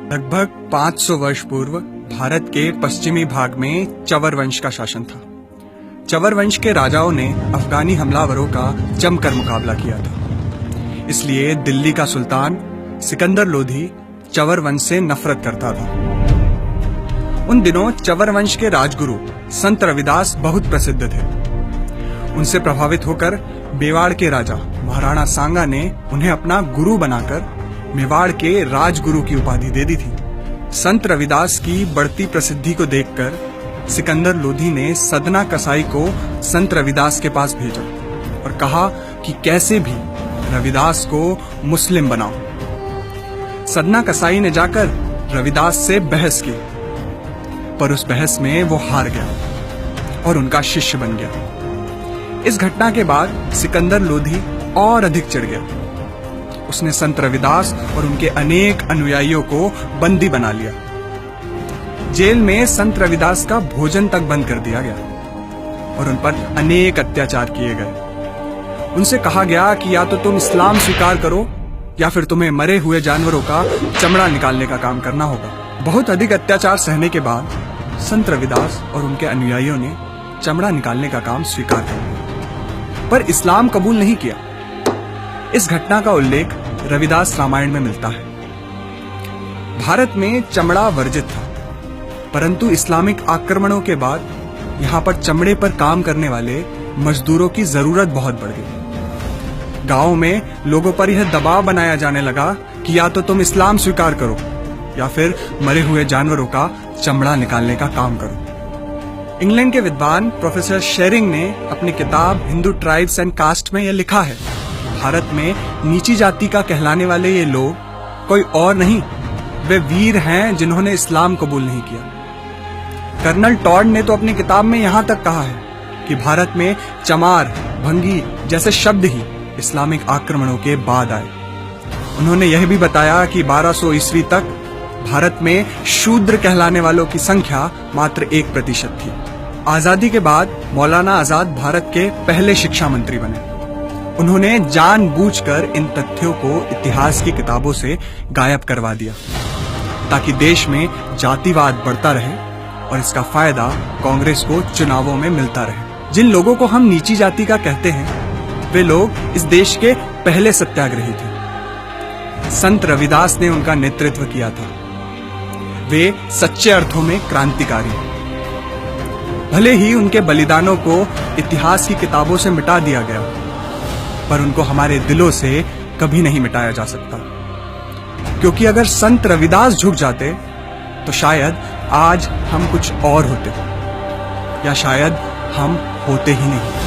लगभग 500 वर्ष पूर्व भारत के पश्चिमी भाग में चवर वंश का शासन था। चवर वंश के राजाओं ने अफगानी हमलावरों का जमकर मुकाबला किया था। इसलिए दिल्ली का सुल्तान सिकंदर लोधी चवर वंश से नफरत करता था। उन दिनों चवर वंश के राजगुरु संत रविदास बहुत प्रसिद्ध थे। उनसे प्रभावित होकर मेवाड़ के राजा महाराणा सांगा ने उन्हें अपना गुरु बनाकर मेवाड़ के राजगुरु की उपाधि दे दी थी। संत रविदास की बढ़ती प्रसिद्धि को देखकर सिकंदर लोधी ने सदना कसाई को संत रविदास के पास भेजा और कहा कि कैसे भी रविदास को मुस्लिम बनाओ। सदना कसाई ने जाकर रविदास से बहस की, पर उस बहस में वो हार गया और उनका शिष्य बन गया। इस घटना के बाद सिकंदर लोधी और अधिक चिढ़ गया। उसने संत रविदास और उनके अनेक अनुयायियों को बंदी बना लिया। जेल में संत रविदास का भोजन तक बंद कर दिया गया और उन पर अनेक अत्याचार किए गए। उनसे कहा गया कि या तो तुम इस्लाम स्वीकार करो या फिर तुम्हें मरे हुए जानवरों का चमड़ा निकालने का काम करना होगा। बहुत अधिक अत्याचार सहने के बाद संत रविदास और उनके अनुयायियों ने चमड़ा निकालने का काम स्वीकार कर लिया, पर इस्लाम कबूल नहीं किया। इस घटना का उल्लेख रविदास रामायण में मिलता है। भारत में चमड़ा वर्जित था, परंतु इस्लामिक आक्रमणों के बाद यहाँ पर चमड़े पर काम करने वाले मजदूरों की जरूरत बहुत बढ़ गई। गांवों में लोगों पर यह दबाव बनाया जाने लगा कि या तो तुम इस्लाम स्वीकार करो या फिर मरे हुए जानवरों का चमड़ा निकालने का काम करो। इंग्लैंड के विद्वान प्रोफेसर शेरिंग ने अपनी किताब हिंदू ट्राइब्स एंड कास्ट में यह लिखा है, भारत में नीची जाति का कहलाने वाले ये लोग कोई और नहीं, वे वीर हैं जिन्होंने इस्लाम कबूल नहीं किया। कर्नल टॉड ने तो अपनी किताब में यहां तक कहा है कि भारत में चमार, भंगी जैसे शब्द ही इस्लामिक आक्रमणों के बाद आए। उन्होंने यह भी बताया कि 1200 ईस्वी तक भारत में शूद्र कहलाने वालों की संख्या मात्र 1% थी। आजादी के बाद मौलाना आजाद भारत के पहले शिक्षा मंत्री बने। उन्होंने जानबूझकर इन तथ्यों को इतिहास की किताबों से गायब करवा दिया ताकि देश में जातिवाद बढ़ता रहे और इसका फायदा कांग्रेस को चुनावों में मिलता रहे। जिन लोगों को हम नीची जाति का कहते हैं, वे लोग इस देश के पहले सत्याग्रही थे। संत रविदास ने उनका नेतृत्व किया था। वे सच्चे अर्थों में क्रांतिकारी हैं। भले ही उनके बलिदानों को इतिहास की किताबों से मिटा दिया गया, पर उनको हमारे दिलों से कभी नहीं मिटाया जा सकता, क्योंकि अगर संत रविदास झुक जाते तो शायद आज हम कुछ और होते, या शायद हम होते ही नहीं।